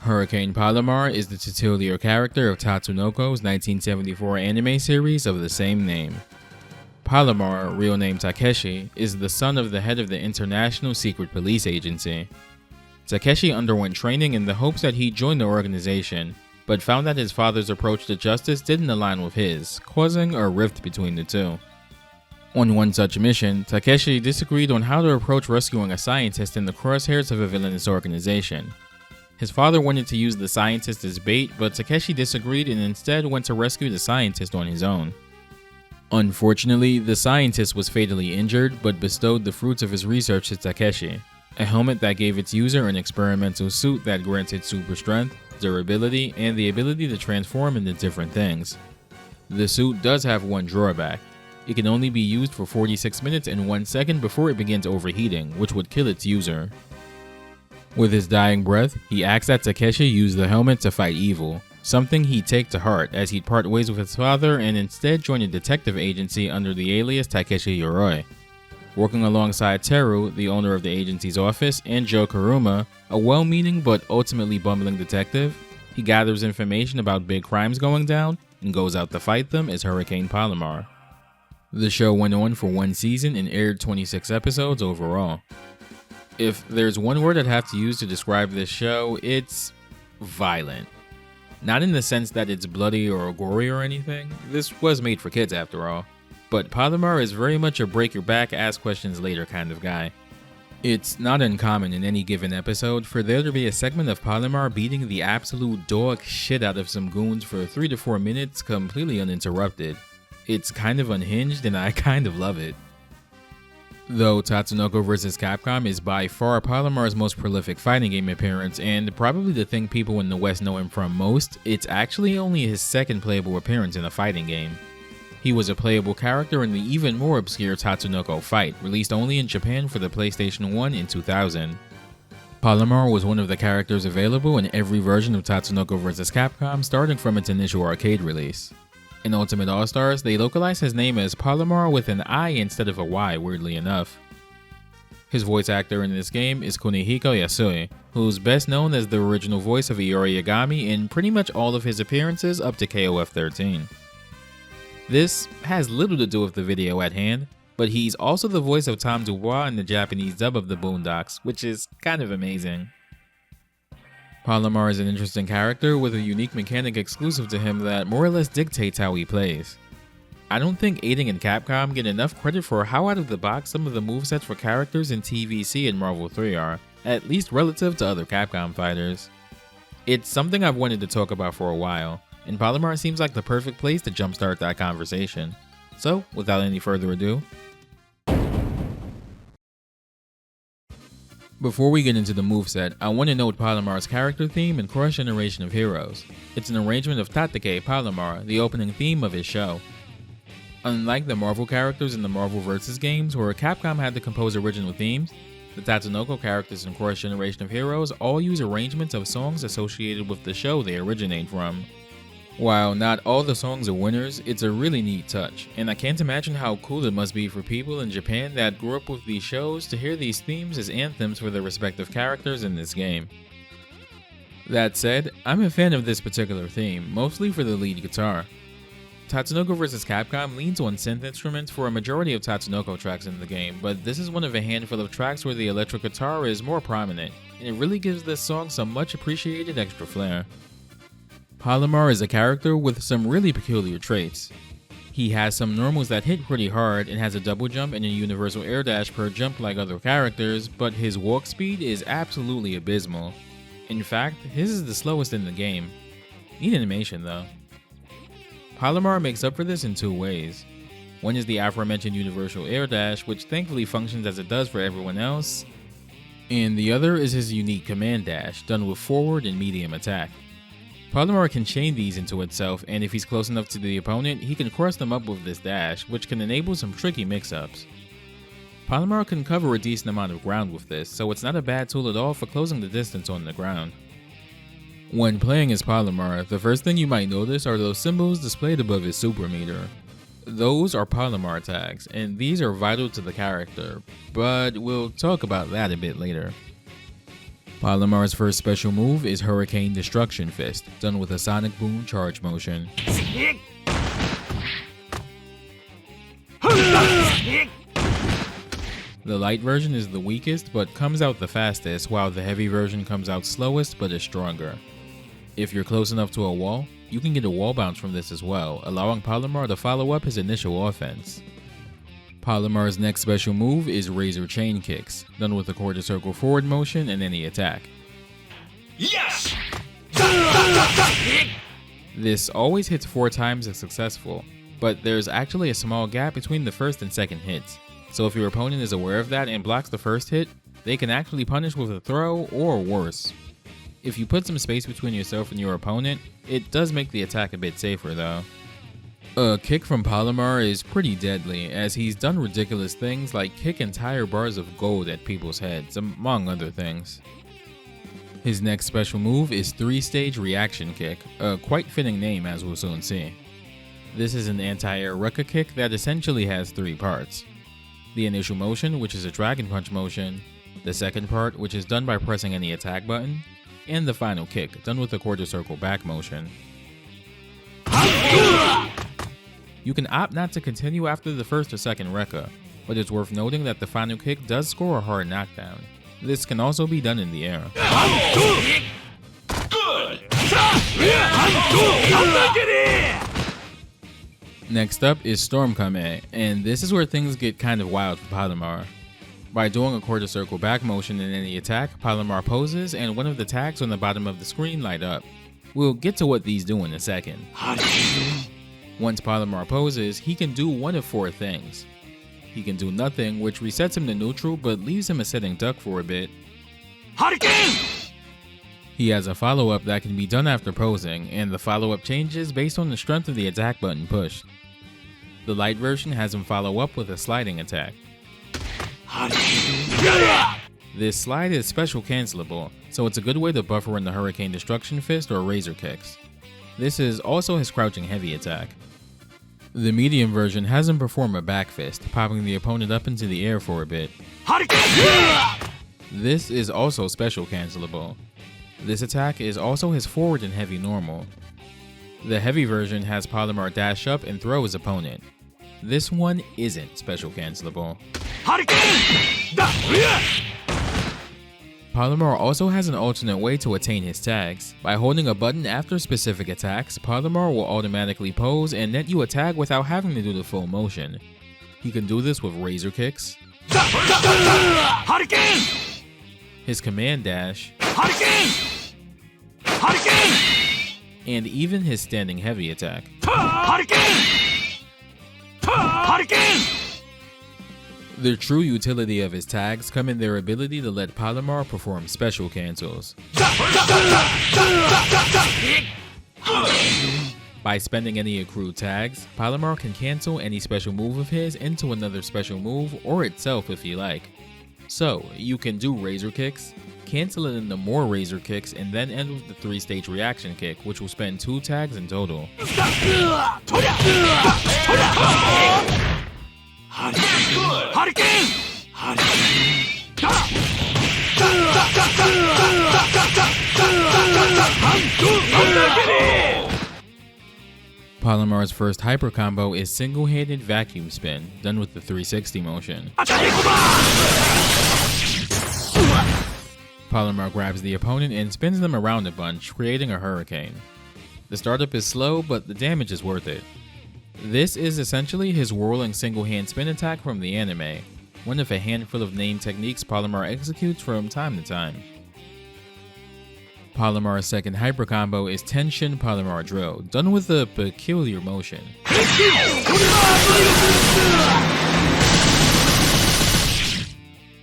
Hurricane Polymar is the titular character of Tatsunoko's 1974 anime series of the same name. Polymar, real name Takeshi, is the son of the head of the International Secret Police Agency. Takeshi underwent training in the hopes that he'd join the organization, but found that his father's approach to justice didn't align with his, causing a rift between the two. On one such mission, Takeshi disagreed on how to approach rescuing a scientist in the crosshairs of a villainous organization. His father wanted to use the scientist as bait, but Takeshi disagreed and instead went to rescue the scientist on his own. Unfortunately, the scientist was fatally injured, but bestowed the fruits of his research to Takeshi, a helmet that gave its user an experimental suit that granted super strength, durability, and the ability to transform into different things. The suit does have one drawback. It can only be used for 46 minutes and 1 second before it begins overheating, which would kill its user. With his dying breath, he asks that Takeshi use the helmet to fight evil, something he'd take to heart as he'd part ways with his father and instead join a detective agency under the alias Takeshi Yoroi. Working alongside Teru, the owner of the agency's office, and Joe Kuruma, a well-meaning but ultimately bumbling detective, he gathers information about big crimes going down and goes out to fight them as Hurricane Polymar. The show went on for 1 season and aired 26 episodes overall. If there's one word I'd have to use to describe this show, it's violent. Not in the sense that it's bloody or gory or anything, this was made for kids after all, but Polymar is very much a break your back, ask questions later kind of guy. It's not uncommon in any given episode for there to be a segment of Polymar beating the absolute dog shit out of some goons for 3 to 4 minutes completely uninterrupted. It's kind of unhinged and I kind of love it. Though Tatsunoko vs. Capcom is by far Polymar's most prolific fighting game appearance and probably the thing people in the West know him from most, it's actually only his second playable appearance in a fighting game. He was a playable character in the even more obscure Tatsunoko Fight, released only in Japan for the PlayStation 1 in 2000. Polymar was one of the characters available in every version of Tatsunoko vs. Capcom starting from its initial arcade release. In Ultimate All-Stars, they localized his name as Polymar with an I instead of a Y, weirdly enough. His voice actor in this game is Kunihiko Yasui, who's best known as the original voice of Iori Yagami in pretty much all of his appearances up to KOF 13. This has little to do with the video at hand, but he's also the voice of Tom Dubois in the Japanese dub of the Boondocks, which is kind of amazing. Polymar is an interesting character with a unique mechanic exclusive to him that more or less dictates how he plays. I don't think Aiding and Capcom get enough credit for how out of the box some of the movesets for characters in TVC and Marvel 3 are, at least relative to other Capcom fighters. It's something I've wanted to talk about for a while, and Polymar seems like the perfect place to jumpstart that conversation. So, without any further ado, before we get into the moveset, I want to note Polymar's character theme and Cross Generation of Heroes. It's an arrangement of Tatake Polymar, the opening theme of his show. Unlike the Marvel characters in the Marvel vs. games where Capcom had to compose original themes, the Tatsunoko characters in Cross Generation of Heroes all use arrangements of songs associated with the show they originate from. While not all the songs are winners, it's a really neat touch, and I can't imagine how cool it must be for people in Japan that grew up with these shows to hear these themes as anthems for their respective characters in this game. That said, I'm a fan of this particular theme, mostly for the lead guitar. Tatsunoko vs. Capcom leans on synth instruments for a majority of Tatsunoko tracks in the game, but this is one of a handful of tracks where the electric guitar is more prominent, and it really gives this song some much appreciated extra flair. Polymar is a character with some really peculiar traits. He has some normals that hit pretty hard and has a double jump and a universal air dash per jump like other characters, but his walk speed is absolutely abysmal. In fact, his is the slowest in the game. Neat animation though. Polymar makes up for this in 2 ways. One is the aforementioned universal air dash, which thankfully functions as it does for everyone else, and the other is his unique command dash, done with forward and medium attack. Polymar can chain these into itself, and if he's close enough to the opponent, he can cross them up with this dash, which can enable some tricky mix-ups. Polymar can cover a decent amount of ground with this, so it's not a bad tool at all for closing the distance on the ground. When playing as Polymar, the first thing you might notice are those symbols displayed above his super meter. Those are Polymar tags, and these are vital to the character, but we'll talk about that a bit later. Polymar's first special move is Hurricane Destruction Fist, done with a Sonic Boom charge motion. The light version is the weakest but comes out the fastest, while the heavy version comes out slowest but is stronger. If you're close enough to a wall, you can get a wall bounce from this as well, allowing Polymar to follow up his initial offense. Polymar's next special move is Razor Chain Kicks, done with a quarter circle forward motion and any attack. Yes! This always hits 4 times if successful, but there's actually a small gap between the first and second hits, so if your opponent is aware of that and blocks the first hit, they can actually punish with a throw or worse. If you put some space between yourself and your opponent, it does make the attack a bit safer though. A kick from Polymar is pretty deadly, as he's done ridiculous things like kick entire bars of gold at people's heads, among other things. His next special move is 3-stage reaction kick, a quite fitting name as we'll soon see. This is an anti-air Rucka kick that essentially has 3 parts. The initial motion, which is a Dragon Punch motion, the second part, which is done by pressing any attack button, and the final kick, done with a quarter circle back motion. You can opt not to continue after the first or second Rekka, but it's worth noting that the final kick does score a hard knockdown. This can also be done in the air. Good! Next up is Storm Kame, and this is where things get kind of wild for Polymar. By doing a quarter circle back motion in any attack, Polymar poses and one of the tags on the bottom of the screen light up. We'll get to what these do in a second. Once Polymar poses, he can do one of 4 things. He can do nothing, which resets him to neutral but leaves him a sitting duck for a bit. He has a follow-up that can be done after posing, and the follow-up changes based on the strength of the attack button pushed. The light version has him follow up with a sliding attack. This slide is special cancelable, so it's a good way to buffer in the Hurricane Destruction Fist or Razor Kicks. This is also his crouching heavy attack. The medium version has him perform a back fist, popping the opponent up into the air for a bit. This is also special cancelable. This attack is also his forward and heavy normal. The heavy version has Polymar dash up and throw his opponent. This one isn't special cancelable. Polymar also has an alternate way to attain his tags. By holding a button after specific attacks, Polymar will automatically pose and net you a tag without having to do the full motion. He can do this with Razor Kicks, his command dash, and even his standing heavy attack. The true utility of his tags come in their ability to let Polymar perform special cancels. By spending any accrued tags, Polymar can cancel any special move of his into another special move or itself if you like. So, you can do Razor Kicks, cancel it into more Razor Kicks, and then end with the 3-stage reaction kick, which will spend 2 tags in total. Polymar's first hyper combo is single-handed vacuum spin, done with the 360 motion. Polymar grabs the opponent and spins them around a bunch, creating a hurricane. The startup is slow, but the damage is worth it. This is essentially his whirling single-hand spin attack from the anime, one of a handful of named techniques Polymar executes from time to time. Polymar's second hyper combo is Tenshin Polymar Drill, done with a peculiar motion.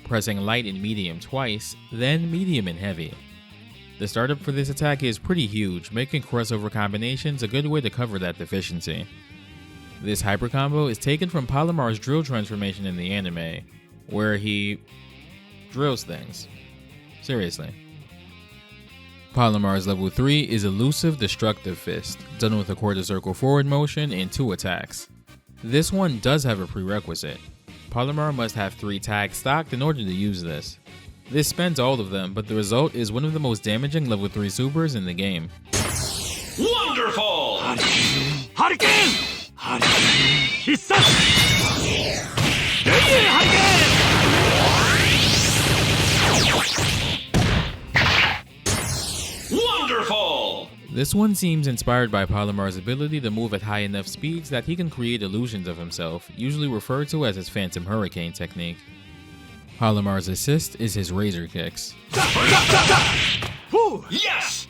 Pressing light and medium twice, then medium and heavy. The startup for this attack is pretty huge, making crossover combinations a good way to cover that deficiency. This hyper combo is taken from Polymar's drill transformation in the anime, where he drills things. Seriously. Polymar's level 3 is Elusive Destructive Fist, done with a quarter circle forward motion and 2 attacks. This one does have a prerequisite. Polymar must have 3 tags stocked in order to use this. This spends all of them, but the result is one of the most damaging level 3 supers in the game. Wonderful! Hurricane! Wonderful! This one seems inspired by Polymar's ability to move at high enough speeds that he can create illusions of himself, usually referred to as his Phantom Hurricane technique. Polymar's assist is his Razor Kicks. Yes!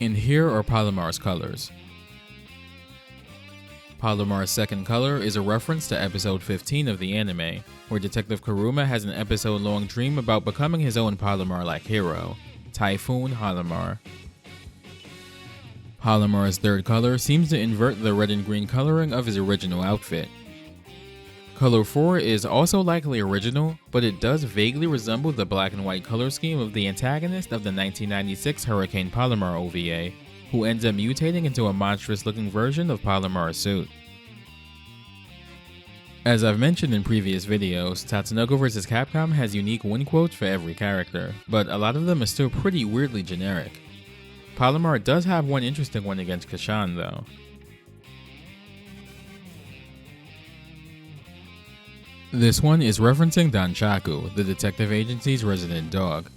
And here are Polymar's colors. Polymar's second color is a reference to episode 15 of the anime, where Detective Kuruma has an episode-long dream about becoming his own Polymar-like hero, Typhoon Polymar. Polymar's third color seems to invert the red and green coloring of his original outfit. Color 4 is also likely original, but it does vaguely resemble the black and white color scheme of the antagonist of the 1996 Hurricane Polymar OVA, who ends up mutating into a monstrous-looking version of Polymar's suit. As I've mentioned in previous videos, Tatsunoko vs. Capcom has unique win quotes for every character, but a lot of them are still pretty weirdly generic. Polymar does have one interesting one against Kashan though. This one is referencing Danchaku, the detective agency's resident dog.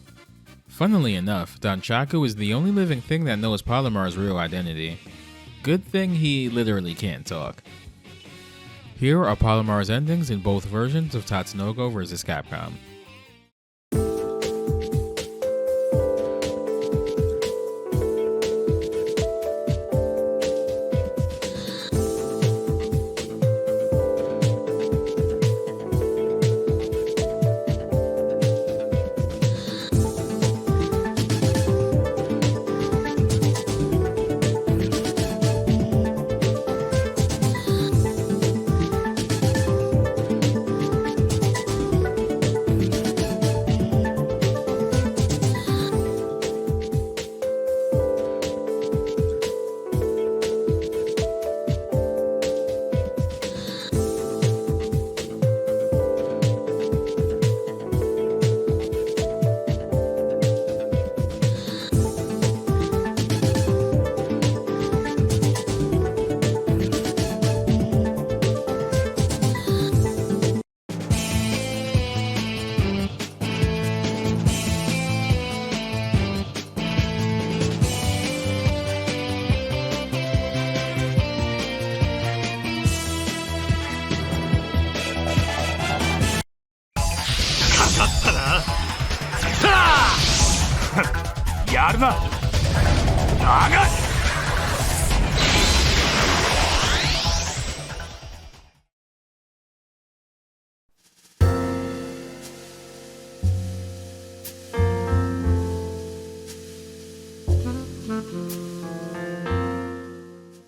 Funnily enough, Danchaku is the only living thing that knows Polymar's real identity. Good thing he literally can't talk. Here are Polymar's endings in both versions of Tatsunoko vs. Capcom.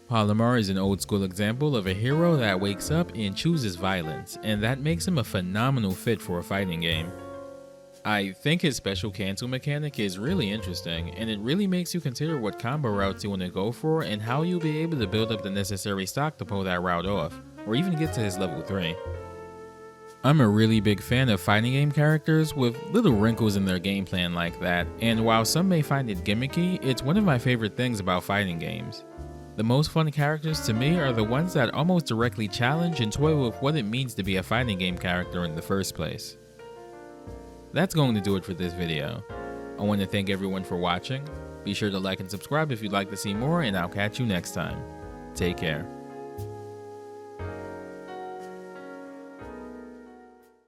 Polymar is an old school example of a hero that wakes up and chooses violence, and that makes him a phenomenal fit for a fighting game. I think his special cancel mechanic is really interesting, and it really makes you consider what combo routes you want to go for and how you'll be able to build up the necessary stock to pull that route off, or even get to his level 3. I'm a really big fan of fighting game characters with little wrinkles in their game plan like that, and while some may find it gimmicky, it's one of my favorite things about fighting games. The most fun characters to me are the ones that almost directly challenge and toy with what it means to be a fighting game character in the first place. That's going to do it for this video. I want to thank everyone for watching. Be sure to like and subscribe if you'd like to see more, and I'll catch you next time. Take care.